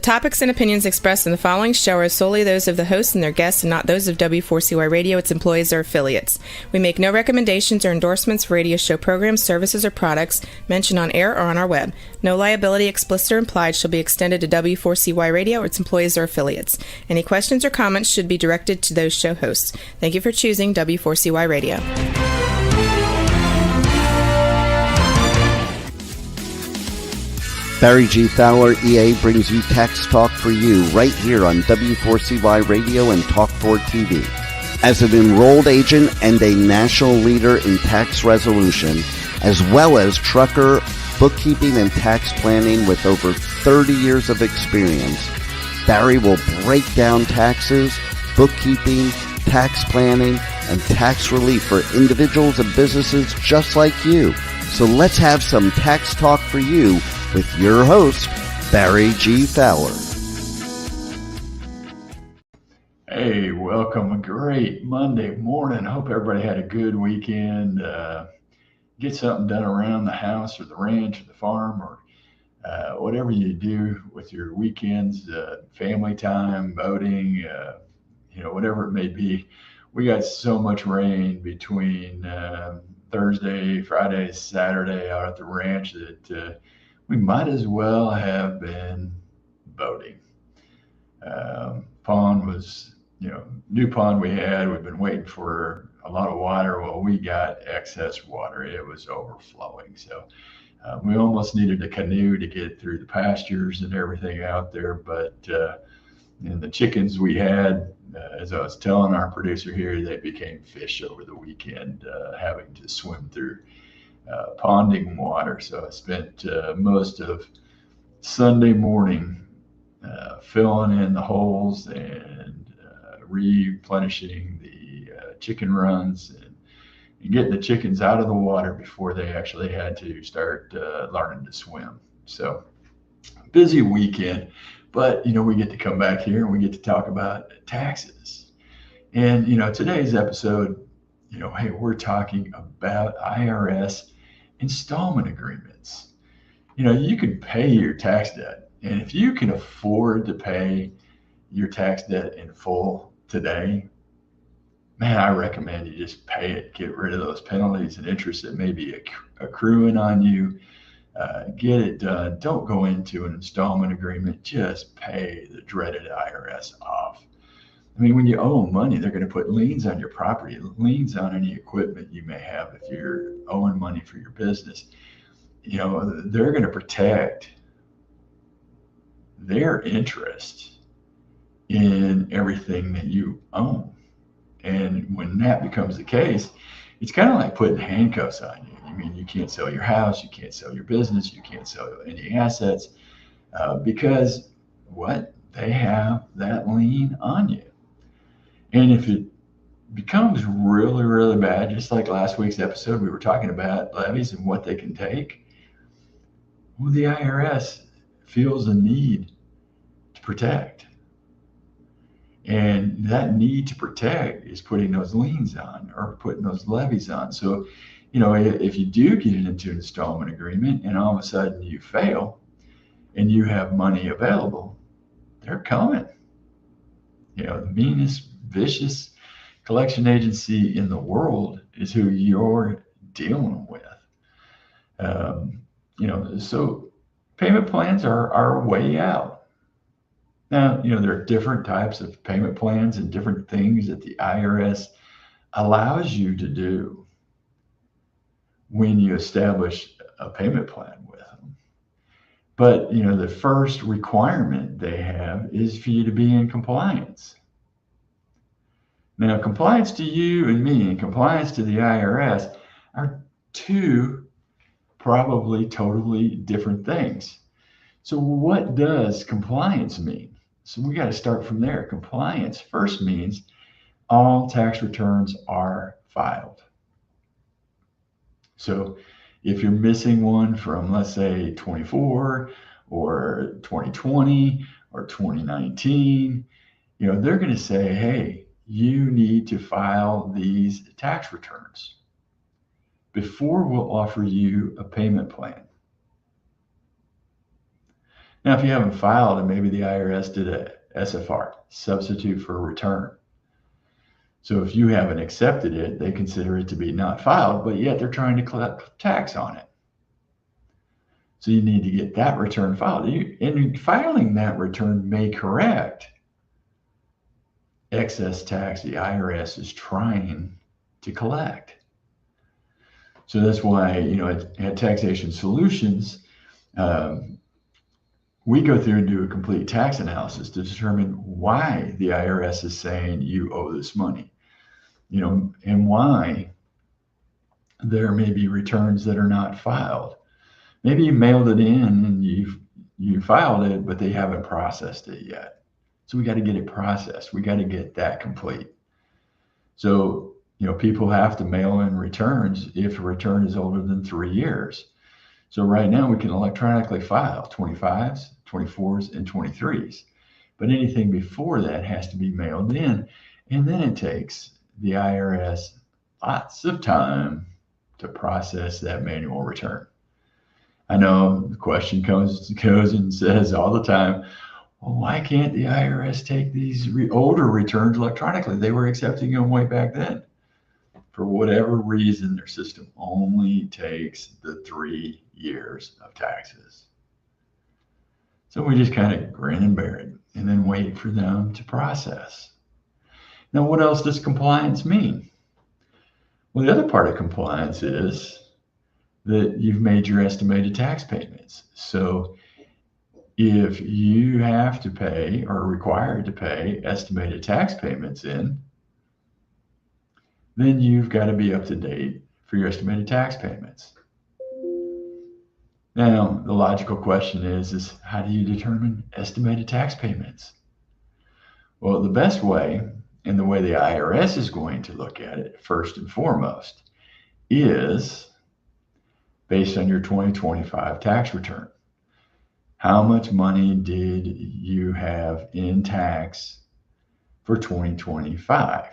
topics and opinions expressed in the following show are solely those of the host and their guests and not those of W4CY Radio, its employees, or affiliates. We make no recommendations or endorsements for radio show programs, services, or products mentioned on air or on our web. No liability, explicit or implied, shall be extended to W4CY Radio or its employees or affiliates. Any questions or comments should be directed to those show hosts. Thank you for choosing W4CY Radio. Barry G. Fowler, EA, brings you Tax Talk for You right here on W4CY Radio and Talk4 TV. As an enrolled agent and a national leader in tax resolution, as well as trucker, bookkeeping, and tax planning with over 30 years of experience, Barry will break down taxes, bookkeeping, tax planning, and tax relief for individuals and businesses just like you. So let's have some Tax Talk for You with your host, Barry G. Fowler. Hey, welcome. A great Monday morning. Hope everybody had a good weekend. Get something done around the house or the ranch or the farm or whatever you do with your weekends, family time, boating, whatever it may be. We got so much rain between Thursday, Friday, Saturday out at the ranch that we might as well have been boating. Pond was, new pond we had. We've been waiting for a lot of water. Well, we got excess water. It was overflowing. So we almost needed a canoe to get through the pastures and everything out there. But and the chickens we had, as I was telling our producer here, they became fish over the weekend, having to swim through ponding water. So I spent most of Sunday morning filling in the holes and replenishing the chicken runs and getting the chickens out of the water before they actually had to start learning to swim. So busy weekend, but we get to come back here and we get to talk about taxes. And today's episode, hey, we're talking about IRS installment agreements. You can pay your tax debt, and if you can afford to pay your tax debt in full today, man, I recommend you just pay it. Get rid of those penalties and interest that may be accruing on you. Get it done. Don't go into an installment agreement. Just pay the dreaded IRS off. I mean, when you owe money, they're going to put liens on your property, liens on any equipment you may have if you're owing money for your business. They're going to protect their interest in everything that you own. And when that becomes the case, it's kind of like putting handcuffs on you. I mean, you can't sell your house, you can't sell your business, you can't sell any assets because they have that lien on you. And if it becomes really, really bad, just like last week's episode, we were talking about levies and what they can take. Well, the IRS feels a need to protect. And that need to protect is putting those liens on or putting those levies on. So, if you do get into an installment agreement and all of a sudden you fail and you have money available, they're coming. The meanest, vicious collection agency in the world is who you're dealing with. So payment plans are a way out. Now, there are different types of payment plans and different things that the IRS allows you to do when you establish a payment plan with them. But, the first requirement they have is for you to be in compliance. Now, compliance to you and me and compliance to the IRS are two probably totally different things. So what does compliance mean? So we got to start from there. Compliance first means all tax returns are filed. So if you're missing one from, let's say, 24 or 2020 or 2019, they're going to say, hey, you need to file these tax returns before we'll offer you a payment plan. Now, if you haven't filed and maybe the IRS did a SFR, substitute for return. So if you haven't accepted it, they consider it to be not filed, but yet they're trying to collect tax on it. So you need to get that return filed. And filing that return may correct excess tax the IRS is trying to collect. So that's why, at Taxation Solutions, we go through and do a complete tax analysis to determine why the IRS is saying you owe this money, and why there may be returns that are not filed. Maybe you mailed it in and you filed it, but they haven't processed it yet. So we got to get it processed. We got to get that complete. So, people have to mail in returns if a return is older than 3 years. So right now we can electronically file 25s, 24s, and 23s. But anything before that has to be mailed in. And then it takes the IRS lots of time to process that manual return. I know the question goes and says all the time, well, why can't the IRS take these older returns electronically? They were accepting them way back then. For whatever reason, their system only takes the 3 years of taxes. So we just kind of grin and bear it and then wait for them to process. Now, what else does compliance mean? Well, the other part of compliance is that you've made your estimated tax payments. So if you have to pay or are required to pay estimated tax payments in, then you've got to be up to date for your estimated tax payments. Now, the logical question is how do you determine estimated tax payments? Well, the best way, and the way the IRS is going to look at it first and foremost, is based on your 2025 tax return. How much money did you have in tax for 2025?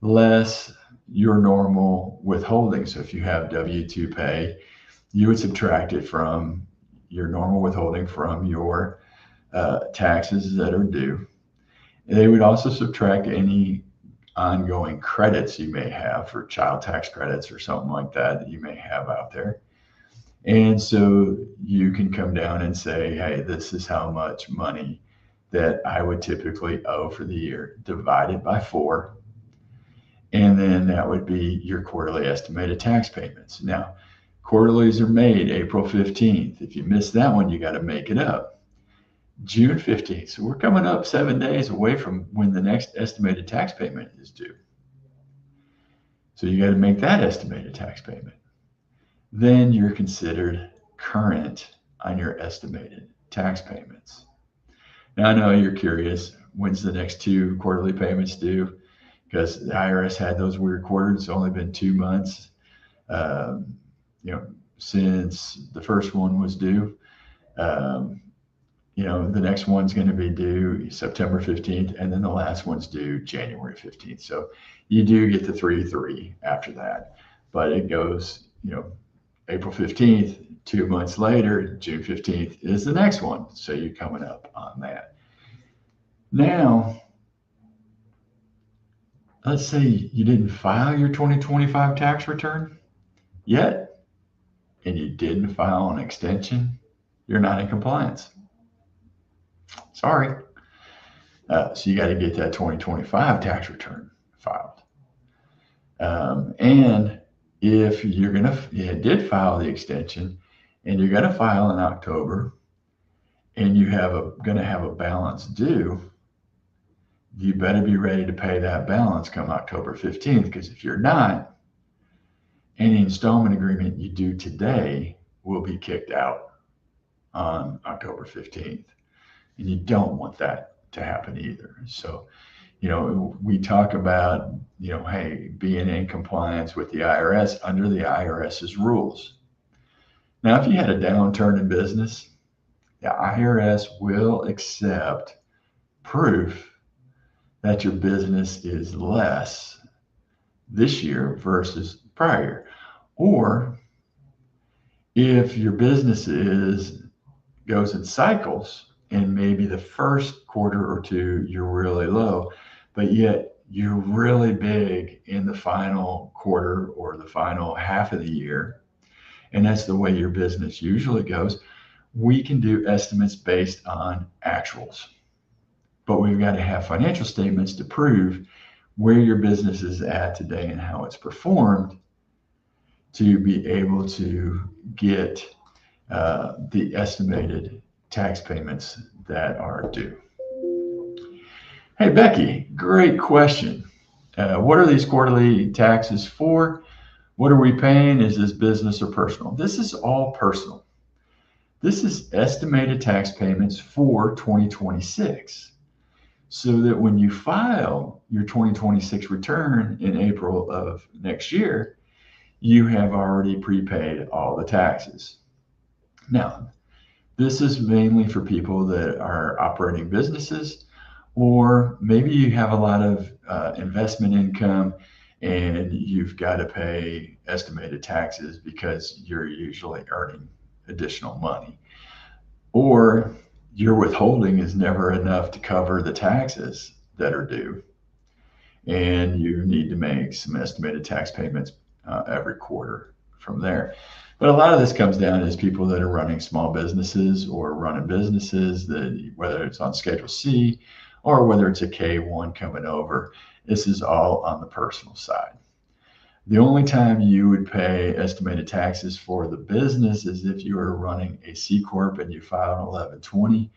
Less your normal withholding. So if you have W-2 pay, you would subtract it from your normal withholding from your taxes that are due. They would also subtract any ongoing credits you may have for child tax credits or something like that you may have out there. And so you can come down and say, hey, this is how much money that I would typically owe for the year, divided by 4. And then that would be your quarterly estimated tax payments. Now, quarterlies are made April 15th. If you miss that one, you got to make it up. June 15th. So we're coming up 7 days away from when the next estimated tax payment is due. So you got to make that estimated tax payment. Then you're considered current on your estimated tax payments. Now, I know you're curious, when's the next 2 quarterly payments due? Because the IRS had those weird quarters. It's only been 2 months, since the first one was due. The next one's going to be due September 15th, and then the last one's due January 15th. So you do get the 3 after that, but it goes, April 15th, 2 months later, June 15th is the next one. So you're coming up on that. Now, let's say you didn't file your 2025 tax return yet, and you didn't file an extension, you're not in compliance. Sorry. So you got to get that 2025 tax return filed. And if you did file the extension and you're going to file in October and you going to have a balance due, you better be ready to pay that balance come October 15th, because if you're not, any installment agreement you do today will be kicked out on October 15th. And you don't want that to happen either. So, we talk about, hey, being in compliance with the IRS under the IRS's rules. Now, if you had a downturn in business, the IRS will accept proof that your business is less this year versus prior. Or if your business is goes in cycles, and maybe the first quarter or two you're really low, but yet you're really big in the final quarter or the final half of the year, and that's the way your business usually goes. We can do estimates based on actuals, but we've got to have financial statements to prove where your business is at today and how it's performed to be able to get the estimated tax payments that are due. Hey, Becky, great question. What are these quarterly taxes for? What are we paying? Is this business or personal? This is all personal. This is estimated tax payments for 2026. So that when you file your 2026 return in April of next year, you have already prepaid all the taxes. Now, this is mainly for people that are operating businesses, or maybe you have a lot of investment income and you've got to pay estimated taxes because you're usually earning additional money. Or your withholding is never enough to cover the taxes that are due, and you need to make some estimated tax payments every quarter from there. But a lot of this comes down as people that are running small businesses or running businesses that, whether it's on Schedule C or whether it's a K1 coming over, this is all on the personal side. The only time you would pay estimated taxes for the business is if you were running a C Corp and you filed an 1120,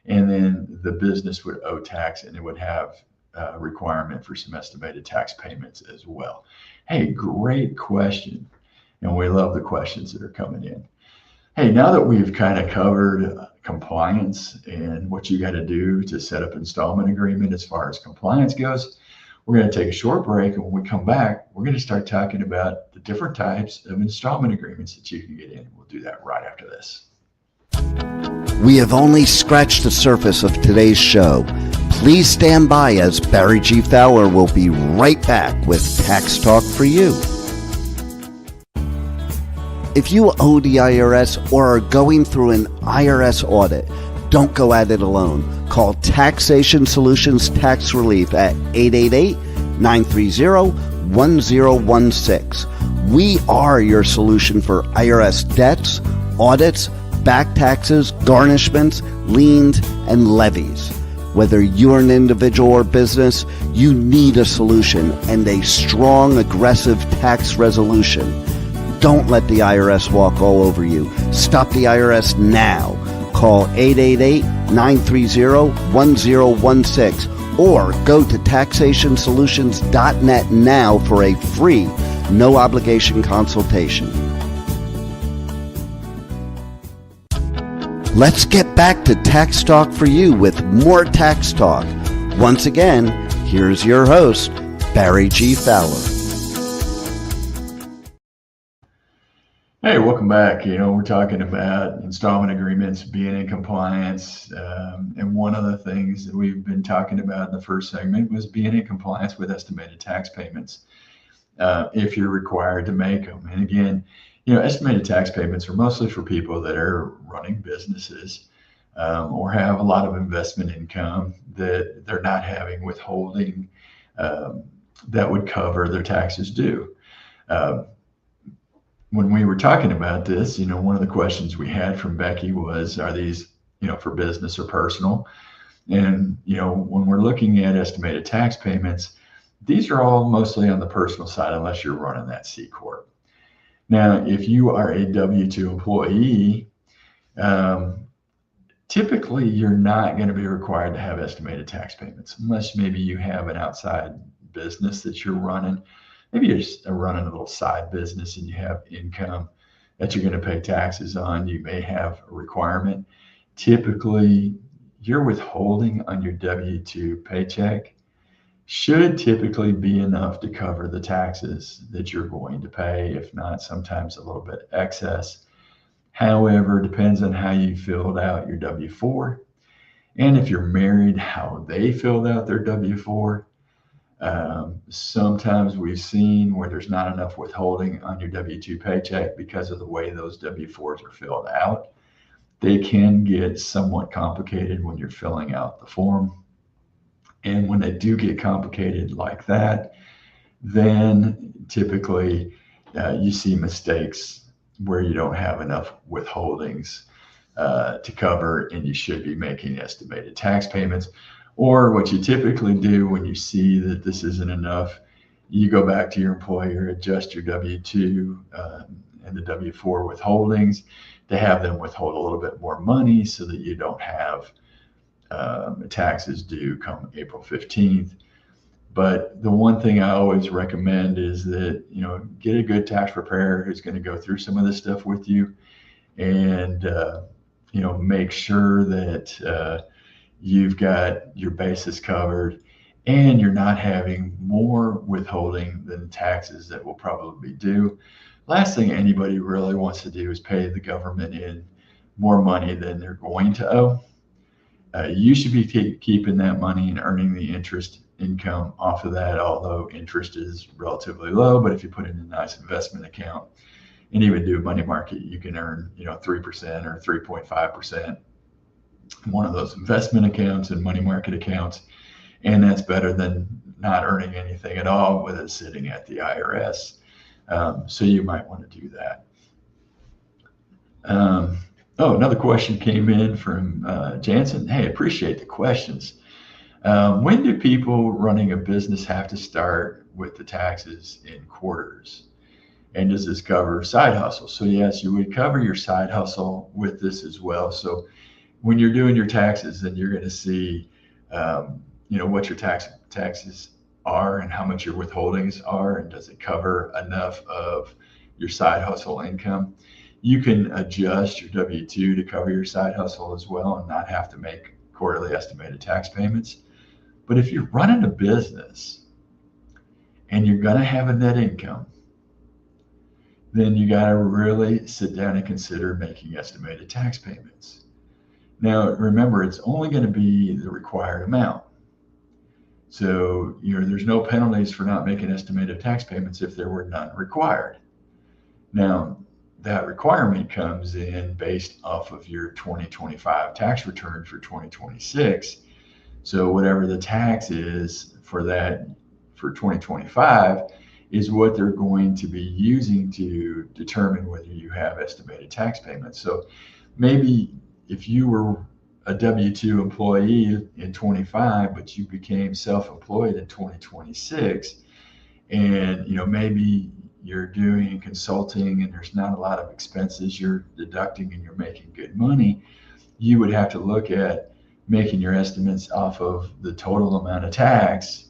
and then the business would owe tax and it would have a requirement for some estimated tax payments as well. Hey, great question. And we love the questions that are coming in. Hey, now that we've kind of covered compliance and what you got to do to set up installment agreement as far as compliance goes, we're going to take a short break, and when we come back, we're going to start talking about the different types of installment agreements that you can get in. We'll do that right after this. We have only scratched the surface of today's show. Please stand by, as Barry G. Fowler will be right back with Tax Talk for You. If you owe the IRS or are going through an IRS audit, don't go at it alone. Call Taxation Solutions Tax Relief at 888-930-1016. We are your solution for IRS debts, audits, back taxes, garnishments, liens, and levies. Whether you're an individual or business, you need a solution and a strong, aggressive tax resolution. Don't let the IRS walk all over you. Stop the IRS now. Call 888-930-1016 or go to taxationsolutions.net now for a free, no obligation consultation. Let's get back to Tax Talk for You with more Tax Talk. Once again, here's your host, Barry G. Fowler. Hey, welcome back. We're talking about installment agreements, being in compliance. And one of the things that we've been talking about in the first segment was being in compliance with estimated tax payments if you're required to make them. And again, estimated tax payments are mostly for people that are running businesses or have a lot of investment income that they're not having withholding that would cover their taxes due. When we were talking about this, one of the questions we had from Becky was, are these, for business or personal? And, when we're looking at estimated tax payments, these are all mostly on the personal side, unless you're running that C Corp. Now, if you are a W-2 employee, typically you're not going to be required to have estimated tax payments, unless maybe you have an outside business that you're running. Maybe you're just running a little side business and you have income that you're going to pay taxes on. You may have a requirement. Typically, your withholding on your W-2 paycheck should typically be enough to cover the taxes that you're going to pay, if not sometimes a little bit excess. However, it depends on how you filled out your W-4. And if you're married, how they filled out their W-4. Sometimes we've seen where there's not enough withholding on your W-2 paycheck because of the way those W-4s are filled out. They can get somewhat complicated when you're filling out the form. And when they do get complicated like that, then typically you see mistakes where you don't have enough withholdings to cover, and you should be making estimated tax payments. Or what you typically do when you see that this isn't enough, you go back to your employer, adjust your W-2 and the W-4 withholdings to have them withhold a little bit more money so that you don't have taxes due come April 15th. But the one thing I always recommend is that, get a good tax preparer who's going to go through some of this stuff with you, and, make sure that you've got your bases covered and you're not having more withholding than taxes that will probably be due. Last thing anybody really wants to do is pay the government in more money than they're going to owe. You should be keeping that money and earning the interest income off of that, although interest is relatively low. But if you put it in a nice investment account and even do a money market, you can earn 3% or 3.5%. One of those investment accounts and money market accounts, and that's better than not earning anything at all with it sitting at the IRS. So you might want to do that. Another question came in from Jansen. Hey, appreciate the questions. When do people running a business have to start with the taxes in quarters? And does this cover side hustle? So yes, you would cover your side hustle with this as well. So when you're doing your taxes, then you're going to see, what your taxes are and how much your withholdings are, and does it cover enough of your side hustle income. You can adjust your W-2 to cover your side hustle as well and not have to make quarterly estimated tax payments. But if you're running a business and you're going to have a net income, then you got to really sit down and consider making estimated tax payments. Now, remember, it's only going to be the required amount. So there's no penalties for not making estimated tax payments if there were none required. Now, that requirement comes in based off of your 2025 tax return for 2026. So whatever the tax is for that for 2025 is what they're going to be using to determine whether you have estimated tax payments. So maybe if you were a W-2 employee in 25, but you became self-employed in 2026, and maybe you're doing consulting and there's not a lot of expenses you're deducting and you're making good money, you would have to look at making your estimates off of the total amount of tax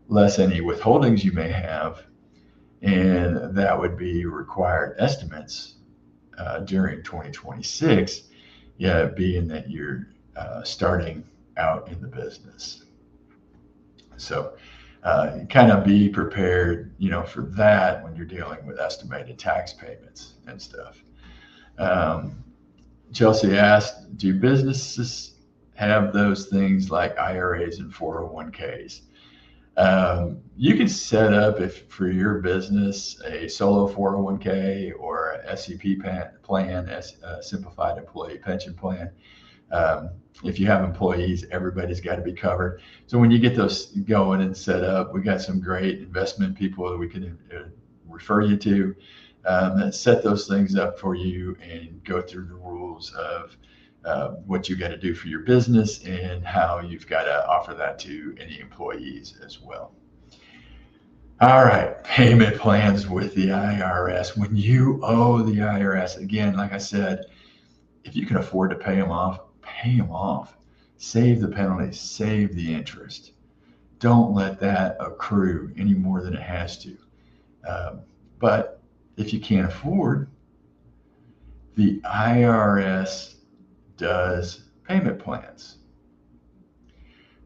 less any withholdings you may have, and that would be required estimates during 2026, being that you're starting out in the business. So kind of be prepared, for that when you're dealing with estimated tax payments and stuff. Chelsea asked, do businesses have those things like IRAs and 401ks? You can set up, if for your business, a solo 401k or a SEP plan, a simplified employee pension plan. If you have employees, everybody's got to be covered. So when you get those going and set up, we got some great investment people that we can refer you to that set those things up for you and go through the rules of what you got to do for your business and how you've got to offer that to any employees as well. All right, payment plans with the IRS. When you owe the IRS, again, like I said, if you can afford to pay them off, pay them off. Save the penalties, save the interest. Don't let that accrue any more than it has to. But if you can't afford, the IRS does payment plans.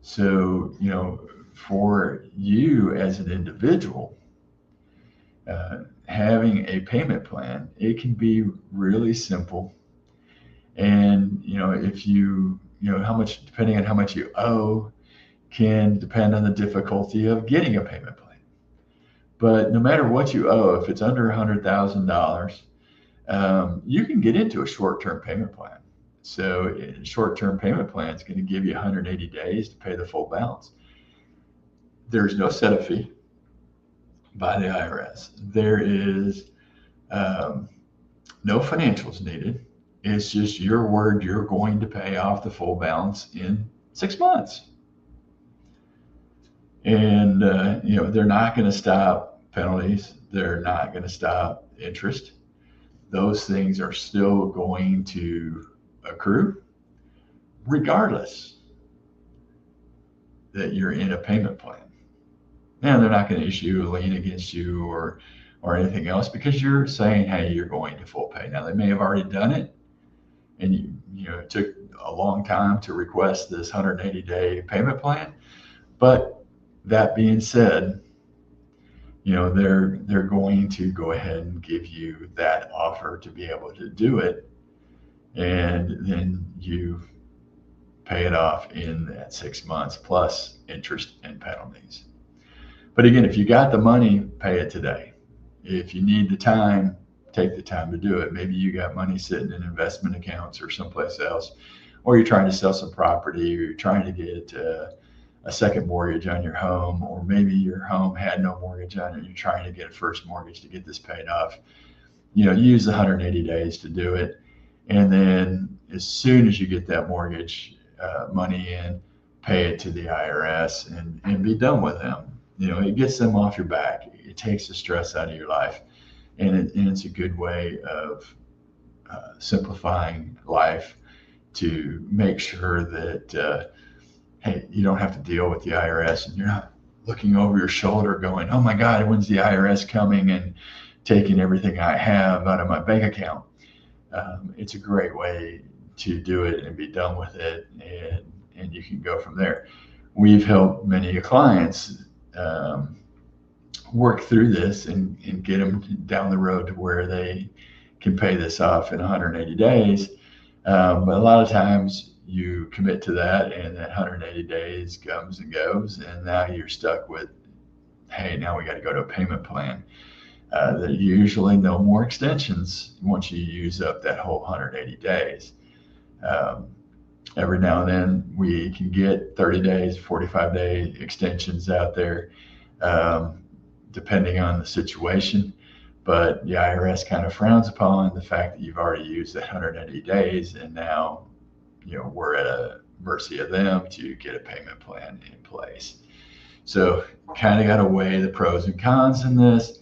So, for you as an individual, having a payment plan, it can be really simple. And, if how much, depending on how much you owe, can depend on the difficulty of getting a payment plan. But no matter what you owe, if it's under $100,000, you can get into a short-term payment plan. So short-term payment plan is going to give you 180 days to pay the full balance. There's no setup fee by the IRS. There is no financials needed. It's just your word you're going to pay off the full balance in 6 months. And, they're not going to stop penalties. They're not going to stop interest. Those things are still going to accrue regardless that you're in a payment plan. Now, they're not going to issue a lien against you or anything else because you're saying, hey, you're going to full pay. Now, they may have already done it, and it took a long time to request this 180-day payment plan. But that being said, they're going to go ahead and give you that offer to be able to do it, and then you pay it off in that 6 months plus interest and penalties. But again, if you got the money, pay it today. If you need the time, take the time to do it. Maybe you got money sitting in investment accounts or someplace else, or you're trying to sell some property, or you're trying to get a second mortgage on your home, or maybe your home had no mortgage on it. You're trying to get a first mortgage to get this paid off. Use the 180 days to do it. And then as soon as you get that mortgage money in, pay it to the IRS and be done with them. It gets them off your back. It takes the stress out of your life. And it's a good way of simplifying life to make sure that, hey, you don't have to deal with the IRS and you're not looking over your shoulder going, oh my God, when's the IRS coming and taking everything I have out of my bank account? It's a great way to do it and be done with it, and you can go from there. We've helped many clients work through this and get them down the road to where they can pay this off in 180 days. But a lot of times you commit to that and that 180 days comes and goes, and now you're stuck with, hey, now we got to go to a payment plan. There usually no more extensions once you use up that whole 180 days. Every now and then we can get 30 days, 45-day extensions out there, depending on the situation. But the IRS kind of frowns upon the fact that you've already used that 180 days, and now we're at a mercy of them to get a payment plan in place. So kind of got to weigh the pros and cons in this.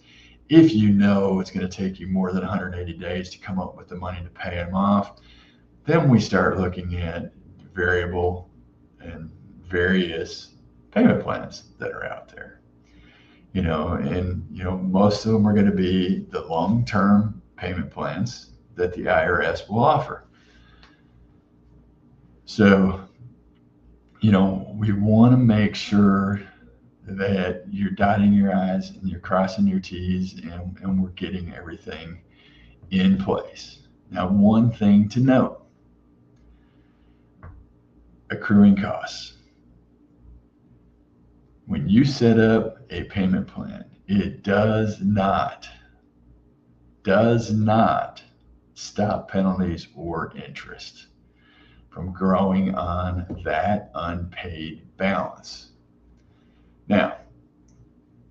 If you know it's going to take you more than 180 days to come up with the money to pay them off, then we start looking at variable and various payment plans that are out there. Most of them are going to be the long-term payment plans that the IRS will offer. So, we want to make sure that you're dotting your I's and you're crossing your T's, and we're getting everything in place. Now, one thing to note, accruing costs. When you set up a payment plan, it does not stop penalties or interest from growing on that unpaid balance. Now,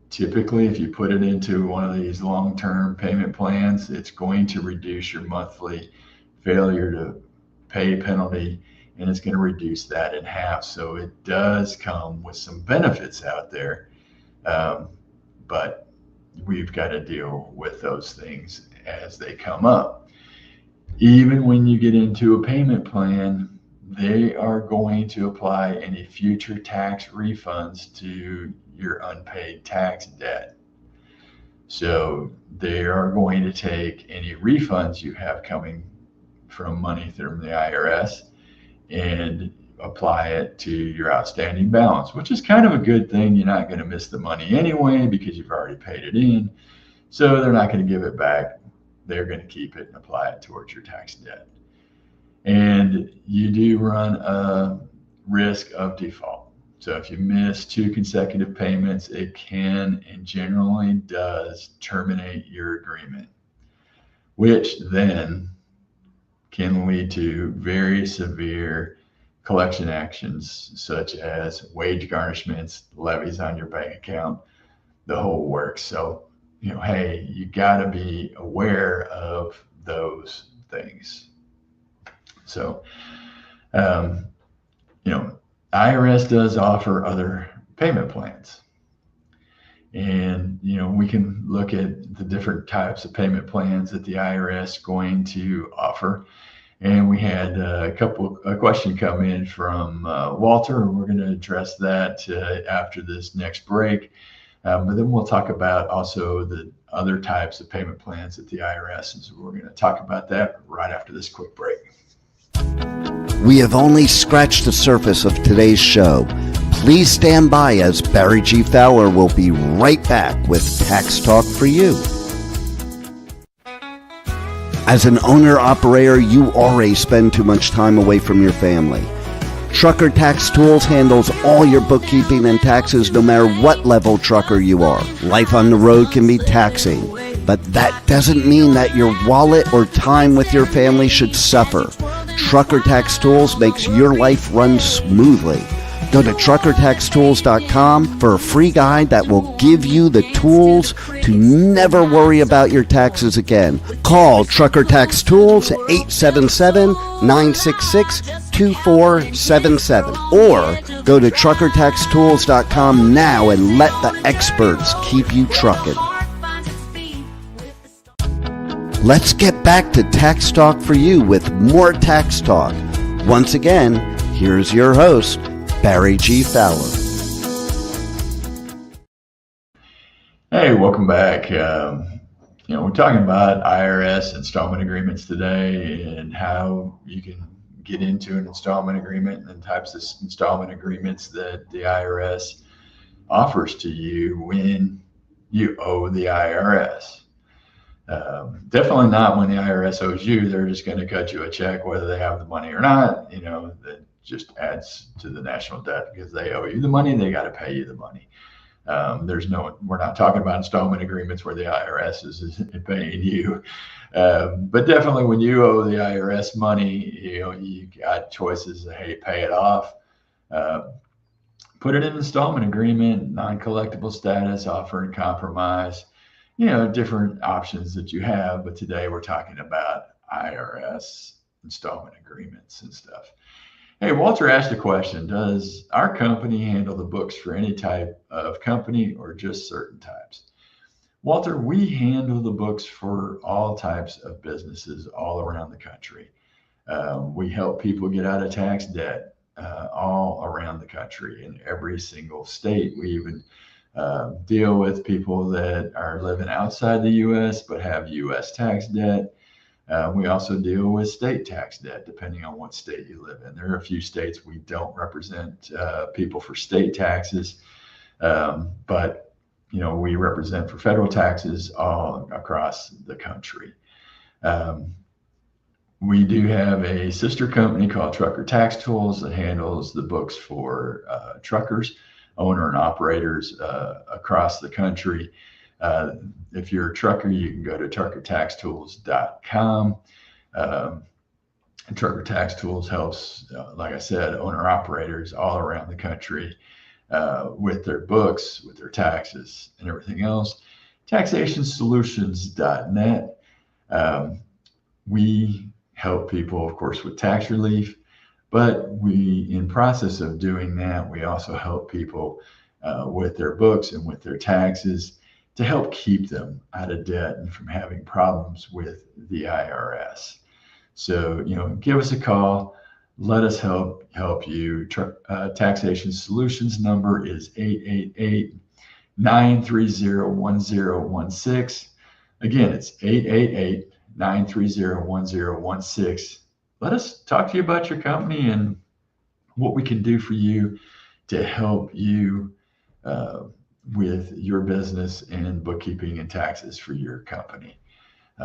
typically, if you put it into one of these long-term payment plans, it's going to reduce your monthly failure to pay penalty, and it's going to reduce that in half. So it does come with some benefits out there, but we've got to deal with those things as they come up. Even when you get into a payment plan, they are going to apply any future tax refunds to your unpaid tax debt. So they are going to take any refunds you have coming from money from the IRS and apply it to your outstanding balance, which is kind of a good thing. You're not going to miss the money anyway because you've already paid it in. So they're not going to give it back. They're going to keep it and apply it towards your tax debt. And you do run a risk of default. So if you miss 2 consecutive payments, it can and generally does terminate your agreement, which then can lead to very severe collection actions such as wage garnishments, levies on your bank account, the whole works. So, hey, you got to be aware of those things. So, um, IRS does offer other payment plans. And, we can look at the different types of payment plans that the IRS is going to offer. And we had a question come in from Walter, and we're going to address that after this next break. But then we'll talk about also the other types of payment plans at the IRS. And so we're going to talk about that right after this quick break. We have only scratched the surface of today's show. Please stand by as Barry G. Fowler will be right back with Tax Talk for You. As an owner-operator, you already spend too much time away from your family. Trucker Tax Tools handles all your bookkeeping and taxes no matter what level trucker you are. Life on the road can be taxing, but that doesn't mean that your wallet or time with your family should suffer. Trucker Tax Tools makes your life run smoothly. Go to truckertaxtools.com for a free guide that will give you the tools to never worry about your taxes again. Call Trucker Tax Tools at 877-966-2477 or go to truckertaxtools.com now and let the experts keep you trucking. Let's get back to Tax Talk for You with more Tax Talk. Once again, here's your host, Barry G. Fowler. Hey, welcome back. We're talking about IRS installment agreements today and how you can get into an installment agreement and types of installment agreements that the IRS offers to you when you owe the IRS. Definitely not when the IRS owes you. They're just going to cut you a check whether they have the money or not. That just adds to the national debt because they owe you the money. They got to pay you the money. We're not talking about installment agreements where the IRS is paying you. But definitely when you owe the IRS money, you got choices of, hey, pay it off, put it in an installment agreement, non-collectible status, offer and compromise, different options that you have. But today we're talking about IRS installment agreements and stuff. Hey, Walter asked a question. Does our company handle the books for any type of company or just certain types? Walter, we handle the books for all types of businesses all around the country. We help people get out of tax debt all around the country in every single state. We even deal with people that are living outside the U.S. but have U.S. tax debt. We also deal with state tax debt, depending on what state you live in. There are a few states we don't represent people for state taxes, but we represent for federal taxes all across the country. We do have a sister company called Trucker Tax Tools that handles the books for truckers, owner and operators across the country. If you're a trucker, you can go to truckertaxtools.com. Trucker Tax Tools helps, like I said, owner operators all around the country with their books, with their taxes and everything else. Taxationsolutions.net. We help people, of course, with tax relief, but in process of doing that, we also help people with their books and with their taxes to help keep them out of debt and from having problems with the IRS. So, give us a call. Let us help you. Taxation Solutions number is 888-930-1016. Again, it's 888-930-1016. Let us talk to you about your company and what we can do for you to help you with your business and bookkeeping and taxes for your company.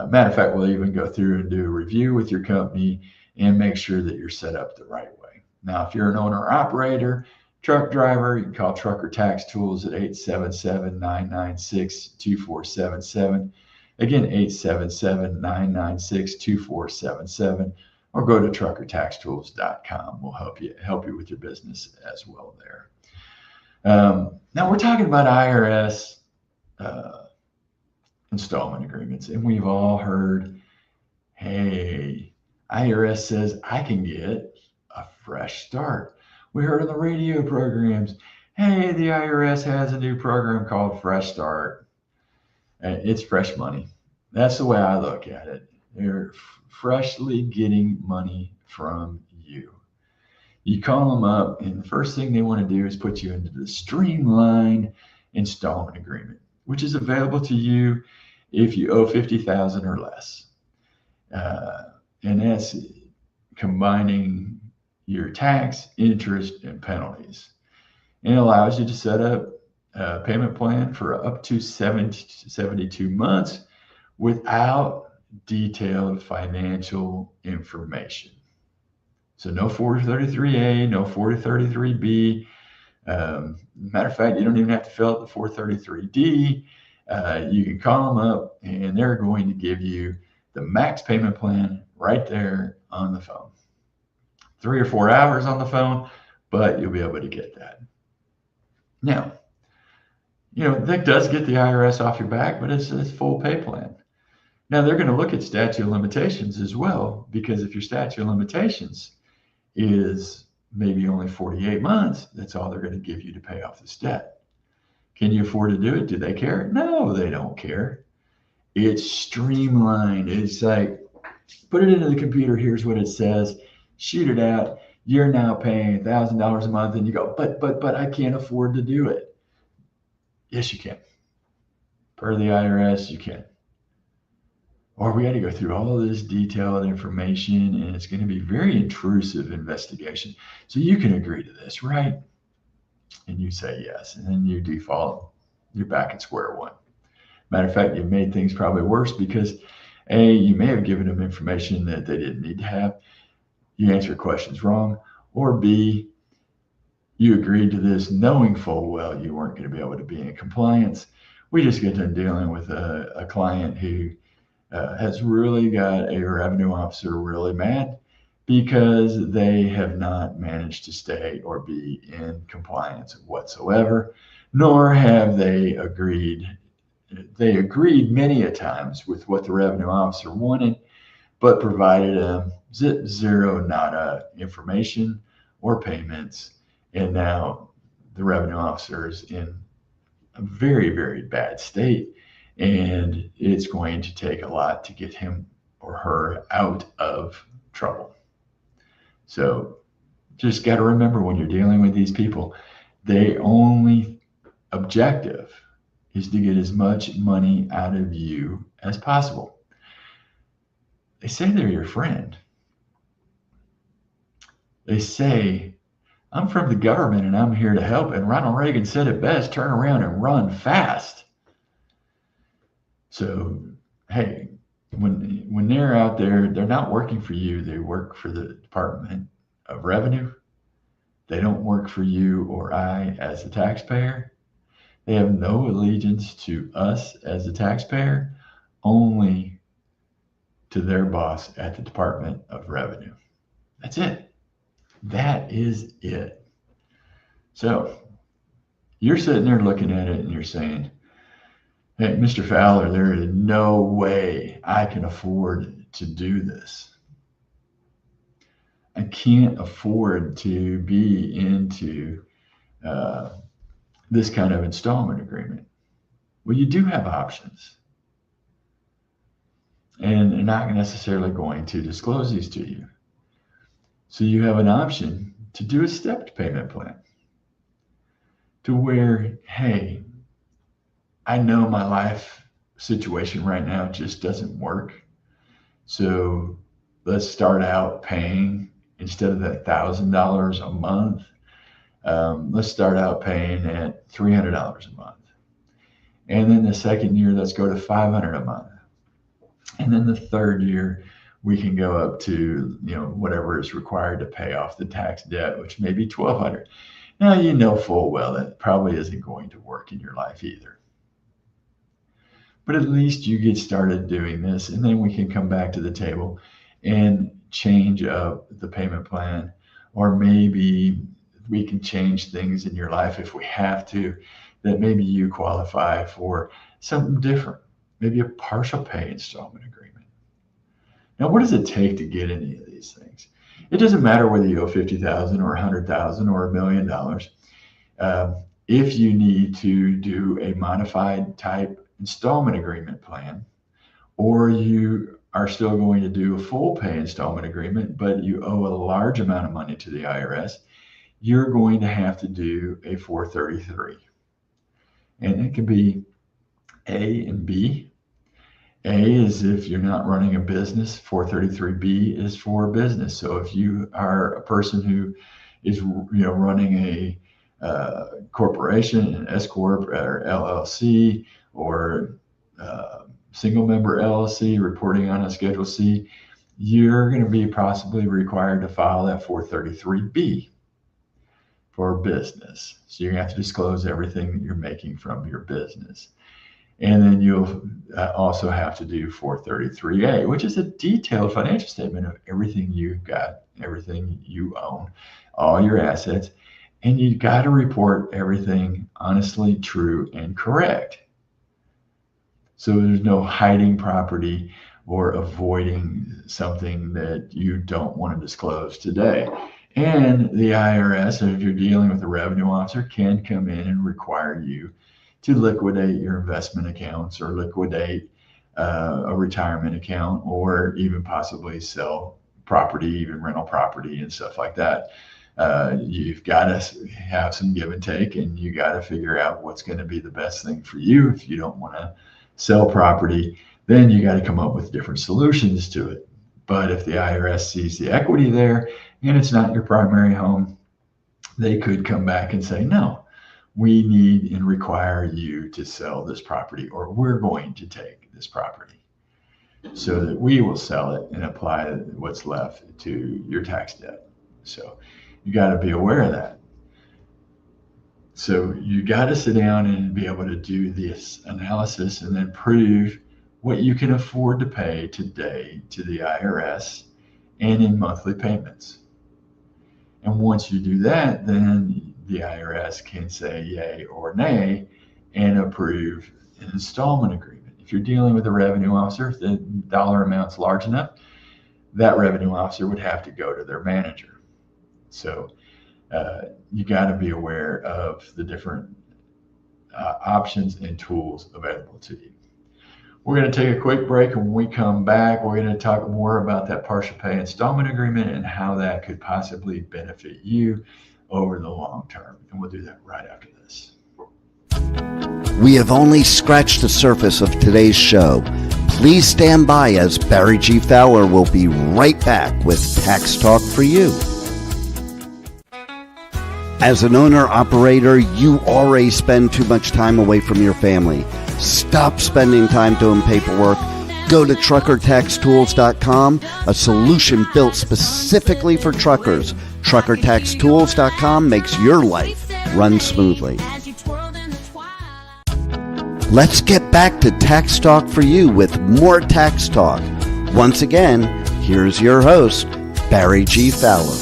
Matter of fact, we'll even go through and do a review with your company and make sure that you're set up the right way. Now, if you're an owner or operator, truck driver, you can call Trucker Tax Tools at 877-996-2477. Again, 877-996-2477. or go to truckertaxtools.com. We'll help you with your business as well there. Now we're talking about IRS installment agreements, and we've all heard, hey, IRS says I can get a fresh start. We heard on the radio programs, hey, the IRS has a new program called Fresh Start. It's fresh money. That's the way I look at it. They're freshly getting money from you. You call them up, and the first thing they want to do is put you into the streamlined installment agreement, which is available to you if you owe $50,000 or less. And that's combining your tax, interest, and penalties. And it allows you to set up a payment plan for up to 72 months without detailed financial information. So no 433A, no 433B. Matter of fact, you don't even have to fill out the 433D. You can call them up, and they're going to give you the max payment plan right there on the phone. 3 or 4 hours on the phone, but you'll be able to get that. Now, that does get the IRS off your back, but it's a full pay plan. Now, they're going to look at statute of limitations as well, because if your statute of limitations is maybe only 48 months, that's all they're going to give you to pay off this debt. Can you afford to do it? Do they care? No, they don't care. It's streamlined. It's like, put it into the computer. Here's what it says. Shoot it out. You're now paying $1,000 a month, and you go, but I can't afford to do it. Yes, you can. Per the IRS, you can. Or we got to go through all of this detailed information, and it's going to be very intrusive investigation. So you can agree to this, right? And you say yes, and then you default. You're back at square one. Matter of fact, you've made things probably worse because A, you may have given them information that they didn't need to have. You answered questions wrong. Or B, you agreed to this knowing full well you weren't going to be able to be in compliance. We just get done dealing with a client who has really got a revenue officer really mad because they have not managed to stay or be in compliance whatsoever, nor have they agreed. They agreed many a times with what the revenue officer wanted, but provided them zero nada information or payments. And now the revenue officer is in a very, very bad state. And it's going to take a lot to get him or her out of trouble. So just got to remember, when you're dealing with these people, their only objective is to get as much money out of you as possible. They say they're your friend. They say, I'm from the government and I'm here to help. And Ronald Reagan said it best, turn around and run fast. So, hey, when they're out there, they're not working for you. They work for the Department of Revenue. They don't work for you or I as a taxpayer. They have no allegiance to us as a taxpayer, only to their boss at the Department of Revenue. That's it. That is it. So you're sitting there looking at it and you're saying, hey, Mr. Fowler, there is no way I can afford to do this. I can't afford to be into this kind of installment agreement. Well, you do have options. And they're not necessarily going to disclose these to you. So you have an option to do a stepped payment plan to where, hey, I know my life situation right now just doesn't work. So let's start out paying, instead of that $1,000 a month, let's start out paying at $300 a month. And then the second year, let's go to $500 a month. And then the third year, we can go up to, whatever is required to pay off the tax debt, which may be $1,200. Now, you know full well that probably isn't going to work in your life either. But at least you get started doing this, and then we can come back to the table and change up the payment plan, or maybe we can change things in your life if we have to, that maybe you qualify for something different, maybe a partial pay installment agreement. Now, what does it take to get any of these things? It doesn't matter whether you owe $50,000 or $100,000 or $1 million. If you need to do a modified type installment agreement plan, or you are still going to do a full pay installment agreement, but you owe a large amount of money to the IRS, you're going to have to do a 433. And it could be A and B. A is if you're not running a business. 433B is for business. So if you are a person who is running a corporation, an S corp or LLC, or single member LLC reporting on a Schedule C, you're going to be possibly required to file that 433B for business. So you're going to have to disclose everything that you're making from your business. And then you'll also have to do 433A, which is a detailed financial statement of everything you've got, everything you own, all your assets. And you've got to report everything honestly, true, and correct. So there's no hiding property or avoiding something that you don't want to disclose today. And the IRS, if you're dealing with a revenue officer, can come in and require you to liquidate your investment accounts, or liquidate a retirement account, or even possibly sell property, even rental property and stuff like that. You've got to have some give and take, and you got to figure out what's going to be the best thing for you. If you don't want to sell property, then you got to come up with different solutions to it. But if the IRS sees the equity there and it's not your primary home, they could come back and say, no, we need and require you to sell this property, or we're going to take this property so that we will sell it and apply what's left to your tax debt. So you got to be aware of that. So you got to sit down and be able to do this analysis and then prove what you can afford to pay today to the IRS and in monthly payments. And once you do that, then the IRS can say yay or nay and approve an installment agreement. If you're dealing with a revenue officer, if the dollar amount's large enough, that revenue officer would have to go to their manager. So you got to be aware of the different options and tools available to you. We're going to take a quick break, and when we come back, we're going to talk more about that partial pay installment agreement and how that could possibly benefit you over the long term. And we'll do that right after this. We have only scratched the surface of today's show. Please stand by, as Barry G. Fowler will be right back with Tax Talk for You. As an owner-operator, you already spend too much time away from your family. Stop spending time doing paperwork. Go to truckertaxtools.com, a solution built specifically for truckers. Truckertaxtools.com makes your life run smoothly. Let's get back to Tax Talk for You with more Tax Talk. Once again, here's your host, Barry G. Fowler.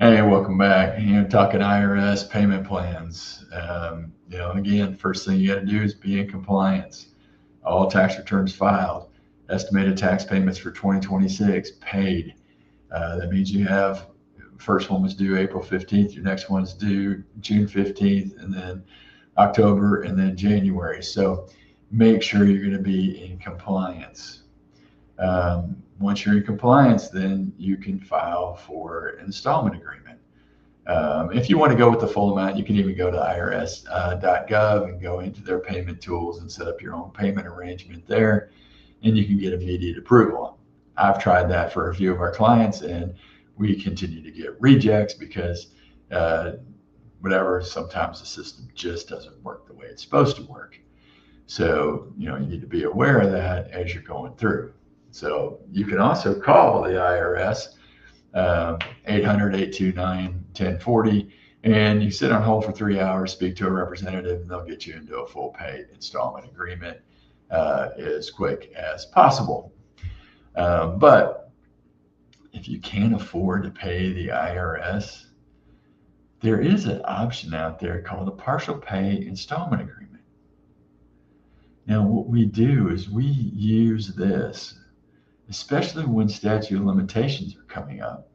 Hey, welcome back. Talking IRS payment plans. Again, first thing you got to do is be in compliance. All tax returns filed, estimated tax payments for 2026 paid. That means you have, first one was due April 15th, your next one's due June 15th, and then October, and then January. So make sure you're going to be in compliance. Once you're in compliance, then you can file for an installment agreement. If you want to go with the full amount, you can even go to irs.gov and go into their payment tools and set up your own payment arrangement there, and you can get immediate approval. I've tried that for a few of our clients, and we continue to get rejects because sometimes the system just doesn't work the way it's supposed to work. So, you need to be aware of that as you're going through. So you can also call the IRS, 800-829-1040, and you sit on hold for 3 hours, speak to a representative, and they'll get you into a full pay installment agreement as quick as possible. But if you can't afford to pay the IRS, there is an option out there called a partial pay installment agreement. Now, what we do is we use this, especially when statute of limitations are coming up,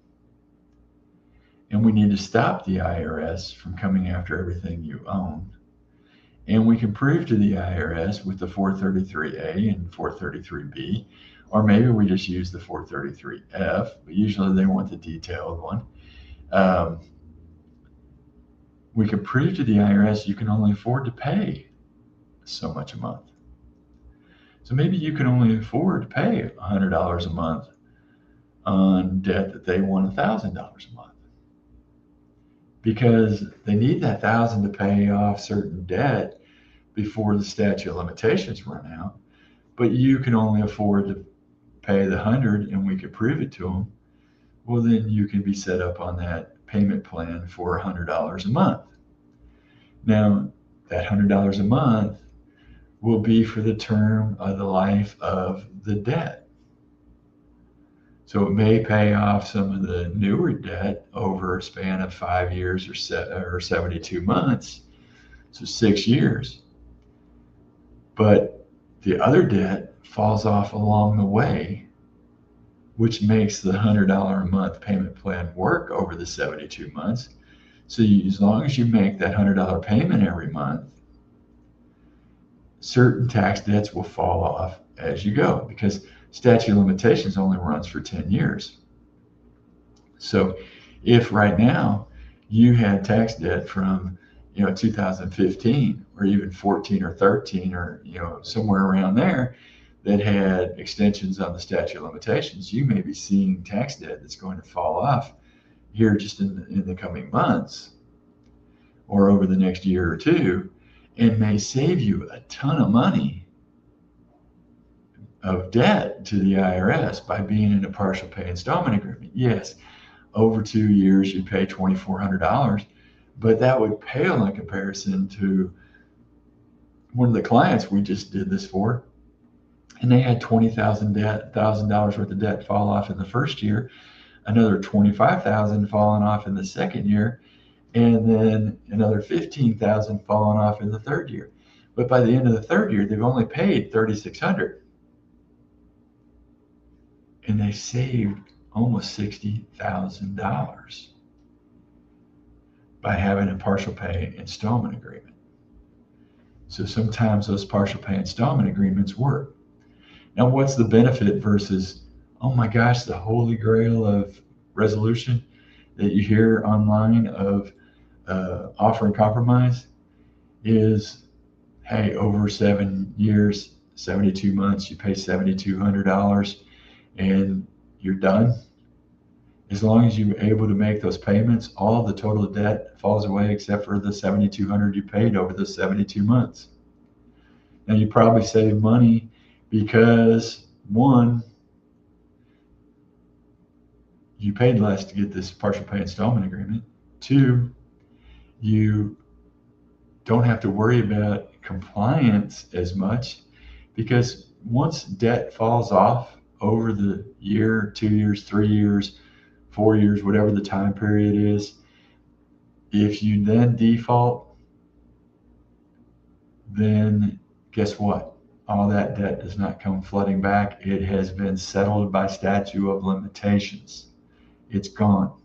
and we need to stop the IRS from coming after everything you own. And we can prove to the IRS with the 433A and 433B, or maybe we just use the 433F, but usually they want the detailed one. We can prove to the IRS you can only afford to pay so much a month. So maybe you can only afford to pay $100 a month on debt that they want $1,000 a month, because they need that $1,000 to pay off certain debt before the statute of limitations run out. But you can only afford to pay the 100, and we could prove it to them. Well, then you can be set up on that payment plan for $100 a month. Now, that $100 a month will be for the term of the life of the debt. So it may pay off some of the newer debt over a span of 5 years or 72 months, so 6 years. But the other debt falls off along the way, which makes the $100 a month payment plan work over the 72 months. So as long as you make that $100 payment every month, certain tax debts will fall off as you go, because statute of limitations only runs for 10 years. So if right now you had tax debt from 2015 or even 14 or 13 or somewhere around there that had extensions on the statute of limitations, you may be seeing tax debt that's going to fall off here just in the coming months or over the next year or two, and may save you a ton of money of debt to the IRS by being in a partial pay installment agreement. Yes, over 2 years you pay $2,400, but that would pale in comparison to one of the clients we just did this for, and they had $20,000 worth of debt fall off in the first year, another $25,000 falling off in the second year, and then another $15,000 falling off in the third year. But by the end of the third year, they've only paid $3,600, and they saved almost $60,000 by having a partial pay installment agreement. So sometimes those partial pay installment agreements work. Now, what's the benefit versus, oh my gosh, the holy grail of resolution that you hear online of offer and compromise is, hey, over 7 years, 72 months, you pay $7,200 and you're done. As long as you're able to make those payments, all the total debt falls away except for the $7,200 you paid over the 72 months. Now, you probably save money because, one, you paid less to get this partial pay installment agreement. Two, you don't have to worry about compliance as much, because once debt falls off over the year, 2 years, 3 years, 4 years, whatever the time period is, if you then default, then guess what? All that debt does not come flooding back. It has been settled by statute of limitations. It's gone.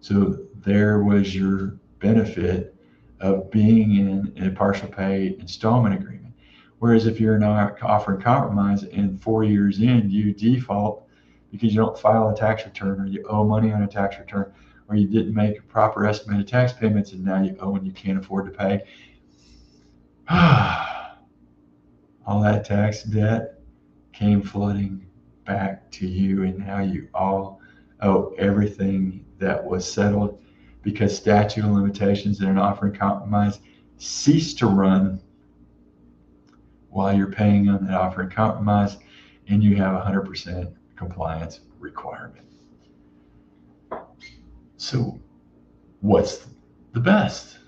So there was your benefit of being in a partial pay installment agreement. Whereas if you're not offering compromise and 4 years in, you default because you don't file a tax return, or you owe money on a tax return, or you didn't make proper estimated tax payments and now you owe and you can't afford to pay. All that tax debt came flooding back to you, and now you all owe everything that was settled, because statute of limitations and an offering compromise cease to run while you're paying on that offering compromise, and you have 100% compliance requirement. So what's the best?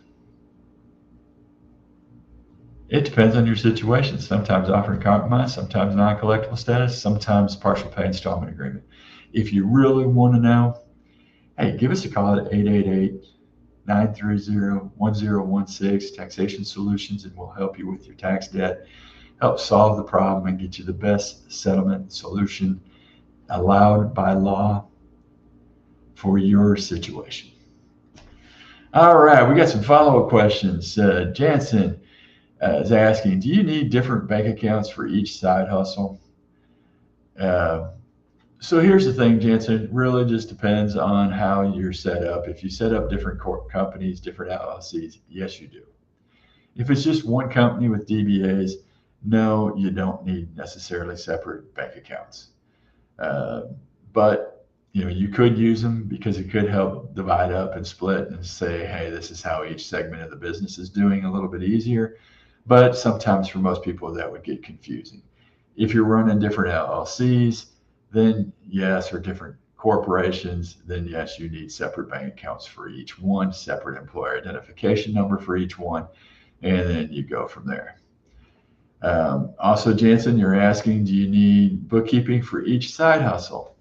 It depends on your situation. Sometimes offering compromise, sometimes non-collectible status, sometimes partial pay installment agreement. If you really want to know, hey, give us a call at 888-930-1016, Taxation Solutions, and we'll help you with your tax debt, help solve the problem, and get you the best settlement solution allowed by law for your situation. All right, we got some follow-up questions. Jansen is asking, do you need different bank accounts for each side hustle? So here's the thing, Jansen, it really just depends on how you're set up. If you set up different companies, different LLCs, yes, you do. If it's just one company with DBAs, no, you don't need necessarily separate bank accounts. But you could use them because it could help divide up and split and say, hey, this is how each segment of the business is doing a little bit easier. But sometimes for most people that would get confusing. If you're running different LLCs, then yes, or different corporations, then yes, you need separate bank accounts for each one, separate employer identification number for each one, and then you go from there. Also, Jansen, you're asking, do you need bookkeeping for each side hustle?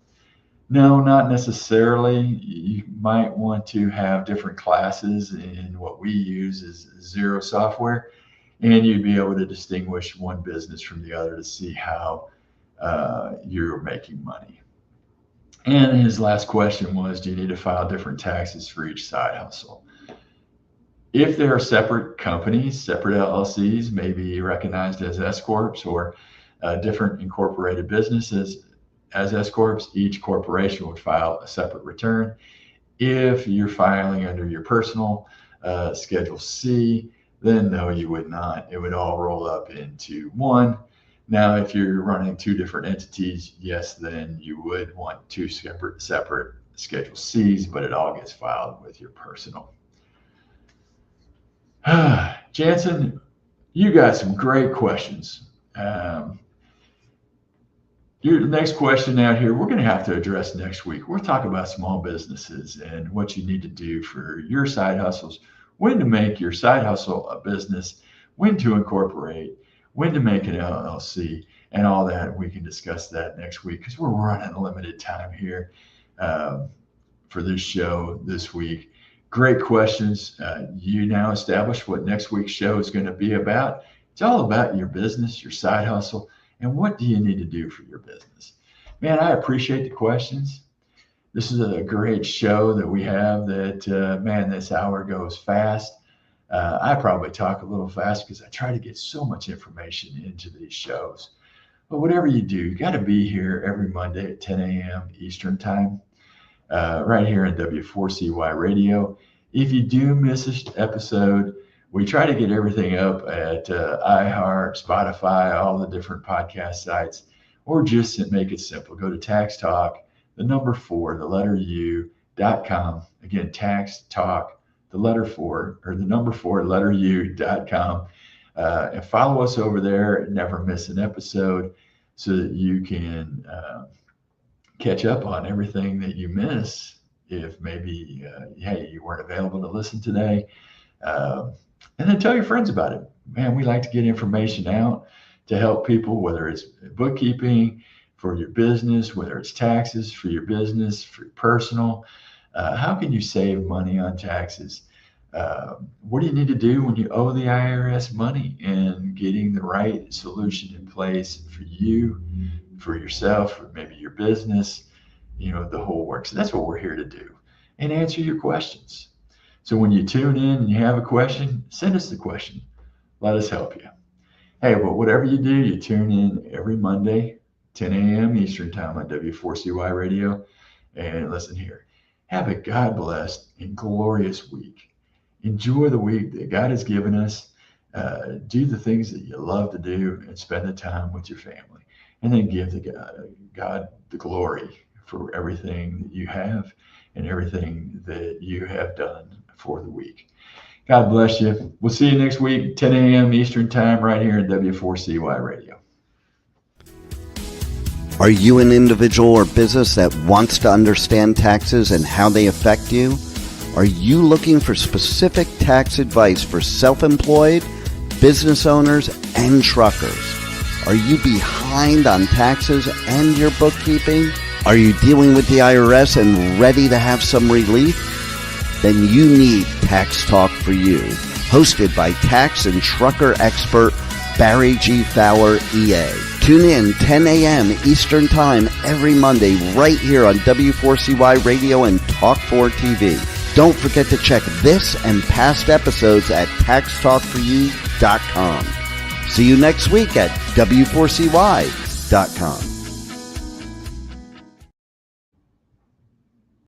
No, not necessarily. You might want to have different classes, and what we use is Xero software, and you'd be able to distinguish one business from the other to see how you're making money. And his last question was, do you need to file different taxes for each side hustle? If there are separate companies, separate LLCs, maybe recognized as S-corps or different incorporated businesses as S-corps, each corporation would file a separate return. If you're filing under your personal Schedule C, then no, you would not. It would all roll up into one. Now, if you're running two different entities, yes, then you would want two separate Schedule Cs, but it all gets filed with your personal. Jansen, you got some great questions. Your next question out here, we're going to have to address next week. We're talking about small businesses and what you need to do for your side hustles, when to make your side hustle a business, when to incorporate, when to make an LLC, and all that. We can discuss that next week because we're running a limited time here for this show this week. Great questions. You now established what next week's show is going to be about. It's all about your business, your side hustle, and what do you need to do for your business. Man, I appreciate the questions. This is a great show that we have that, man, this hour goes fast. I probably talk a little fast because I try to get so much information into these shows. But whatever you do, you got to be here every Monday at 10 a.m. Eastern time, right here in W4CY Radio. If you do miss an episode, we try to get everything up at iHeart, Spotify, all the different podcast sites, or just make it simple. Go to Tax Talk, the number 4, the letter U.com. Again, Tax Talk, the letter 4, or the number 4, letter U.com. And follow us over there. Never miss an episode so that you can catch up on everything that you miss. If maybe, hey, you weren't available to listen today. And then tell your friends about it. Man, we like to get information out to help people, whether it's bookkeeping for your business, whether it's taxes for your business, for your personal. How can you save money on taxes? What do you need to do when you owe the IRS money, and getting the right solution in place for you, for yourself, for maybe your business, the whole works. So that's what we're here to do, and answer your questions. So when you tune in and you have a question, send us the question. Let us help you. Hey, but whatever you do, you tune in every Monday, 10 a.m. Eastern time on W4CY Radio. And listen here, have a God-blessed and glorious week. Enjoy the week that God has given us. Do the things that you love to do and spend the time with your family. And then give God the glory for everything that you have and everything that you have done for the week. God bless you. We'll see you next week, 10 a.m. Eastern time, right here at W4CY Radio. Are you an individual or business that wants to understand taxes and how they affect you? Are you looking for specific tax advice for self-employed, business owners and truckers. Are you behind on taxes and your bookkeeping? Are you dealing with the IRS and ready to have some relief? Then you need Tax Talk for You, hosted by tax and trucker expert Barry G. Fowler, EA. Tune in 10 a.m. Eastern Time every Monday right here on W4CY Radio and Talk4 TV. Don't forget to check this and past episodes at taxtalkforyou.com. See you next week at W4CY.com.